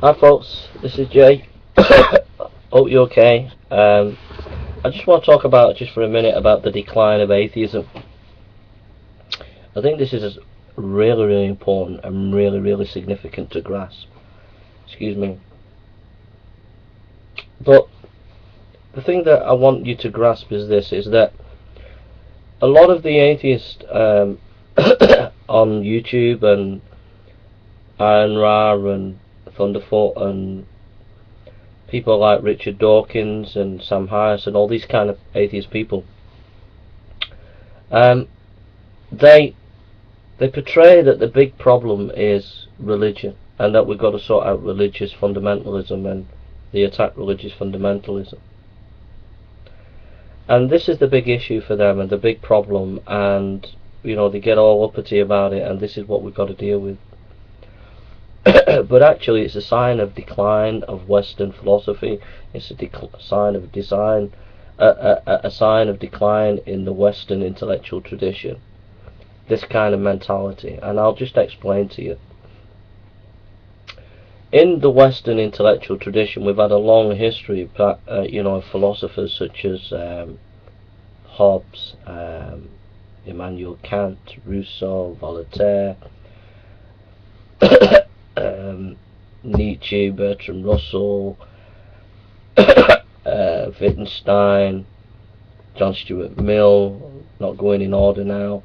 Hi folks, this is Jay. Hope you're okay. I just want to talk about, just for a minute, about the decline of atheism. I think this is really important and really significant to grasp. Excuse me. But the thing that I want you to grasp is this, is that a lot of the atheists on YouTube and Iron Ra and Thunderfoot and people like Richard Dawkins and Sam Harris and all these kind of atheist people, they portray that the big problem is religion, and that we've got to sort out religious fundamentalism and they attack religious fundamentalism. And this is the big issue for them and the big problem, and you know, they get all uppity about it, and this is what we've got to deal with. But actually it's a sign of decline of Western philosophy. It's a sign of a sign of decline in the Western intellectual tradition, this kind of mentality. And I'll just explain to you. In the Western intellectual tradition, we've had a long history of philosophers such as Hobbes, Immanuel Kant, Rousseau, Voltaire, Nietzsche, Bertrand Russell, Wittgenstein, John Stuart Mill, not going in order now,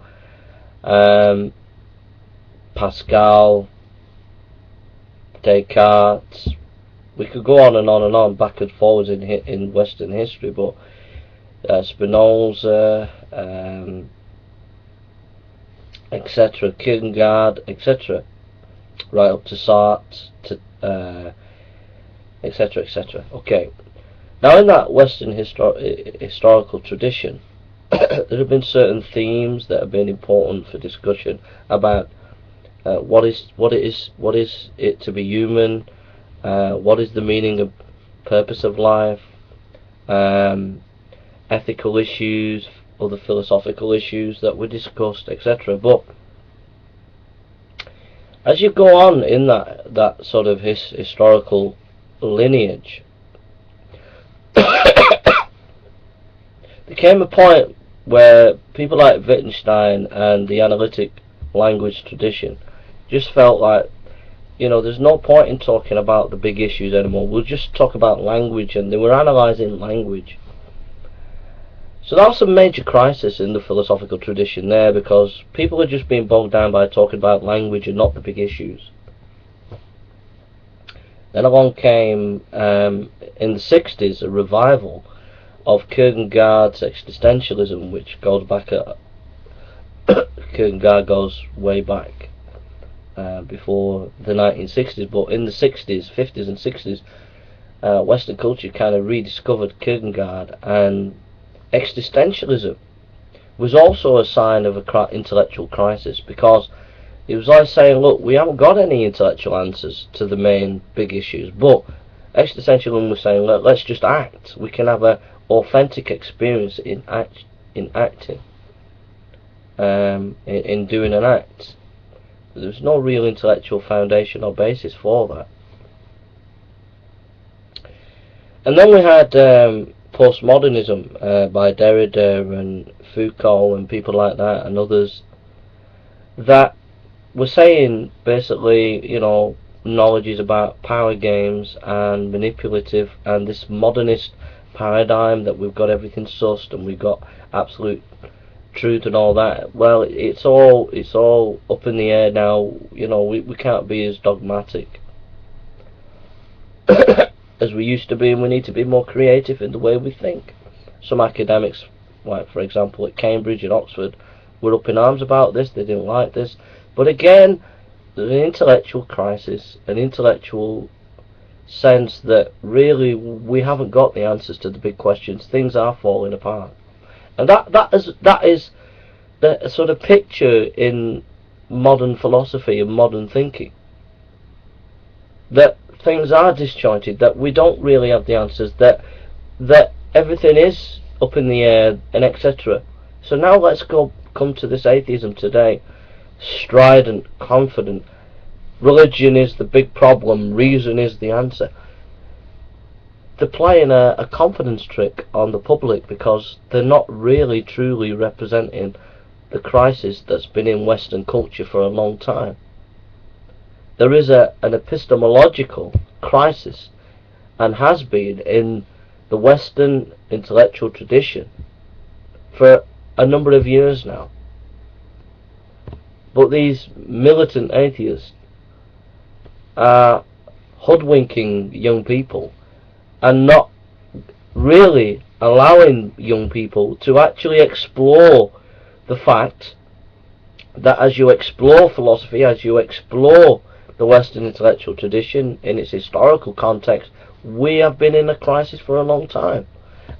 Pascal, Descartes. We could go on and on back and forwards in Western history, but Spinoza, etc., Kierkegaard, etc., right up to Sartre, to etc. Okay, now in that Western historical tradition, there have been certain themes that have been important for discussion about what is it to be human, what is the meaning and purpose of life, ethical issues, other philosophical issues that were discussed, etc. But as you go on in that sort of historical lineage, there came a point where people like Wittgenstein and the analytic language tradition just felt like, you know, there's no point in talking about the big issues anymore. We'll just talk about language, and they were analysing language. So that was a major crisis in the philosophical tradition there, because people are just being bogged down by talking about language and not the big issues. Then along came, in the 60s, a revival of Kierkegaard's existentialism, which goes back Kierkegaard goes way back, before the 1960s, but in the 60s, 50s and 60s, Western culture kind of rediscovered Kierkegaard, and existentialism was also a sign of an intellectual crisis, because it was like saying, look, we haven't got any intellectual answers to the main big issues, but existentialism was saying, look, let's just act. We can have an authentic experience in acting, in doing an act. There's no real intellectual foundation or basis for that. And then we had postmodernism by Derrida and Foucault and people like that and others, that were saying basically, you know, knowledge is about power games and manipulative, and this modernist paradigm that we've got everything sussed and we've got absolute truth and all that. Well, it's all up in the air now. You know, we can't be as dogmatic as we used to be, and we need to be more creative in the way we think. Some academics, like for example at Cambridge and Oxford, were up in arms about this. They didn't like this. But again, there's an intellectual crisis, an intellectual sense that really we haven't got the answers to the big questions. Things are falling apart, and that is the sort of picture in modern philosophy and modern thinking, that things are disjointed, that we don't really have the answers, that everything is up in the air, and etc. So now let's come to this atheism today, strident, confident, religion is the big problem, reason is the answer. They're playing a confidence trick on the public, because they're not really truly representing the crisis that's been in Western culture for a long time. There is an epistemological crisis, and has been, in the Western intellectual tradition for a number of years now. But these militant atheists are hoodwinking young people and not really allowing young people to actually explore the fact that as you explore philosophy, as you explore the Western intellectual tradition in its historical context, we have been in a crisis for a long time,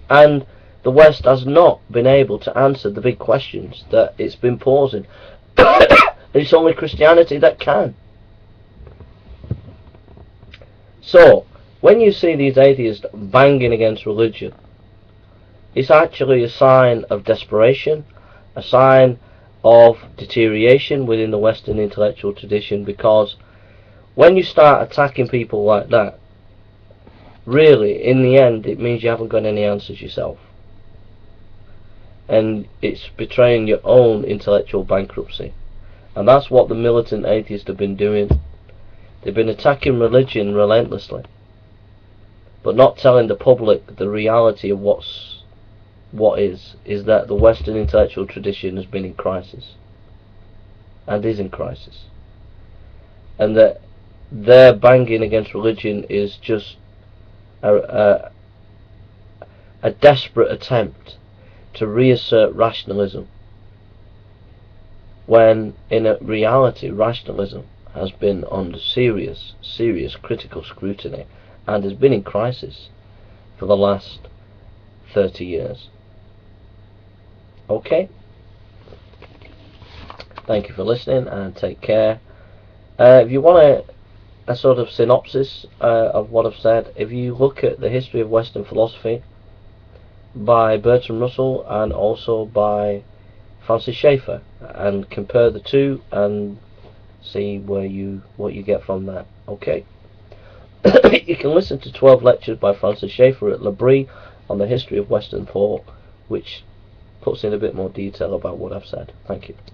and the West has not been able to answer the big questions that it's been posing. It's only Christianity that can. So when you see these atheists banging against religion, it's actually a sign of desperation, a sign of deterioration within the Western intellectual tradition, because when you start attacking people like that, really, in the end, it means you haven't got any answers yourself. And it's betraying your own intellectual bankruptcy. And that's what the militant atheists have been doing. They've been attacking religion relentlessly, but not telling the public the reality of what is that the Western intellectual tradition has been in crisis, and is in crisis. And that their banging against religion is just a desperate attempt to reassert rationalism, when in reality rationalism has been under serious critical scrutiny and has been in crisis for the last 30 years. Okay? Thank you for listening, and take care. If you want a sort of synopsis of what I've said, if you look at the history of Western philosophy by Bertrand Russell and also by Francis Schaeffer, and compare the two and see what you get from that. Okay? You can listen to 12 lectures by Francis Schaeffer at L'Abri on the history of Western thought, which puts in a bit more detail about what I've said. Thank you.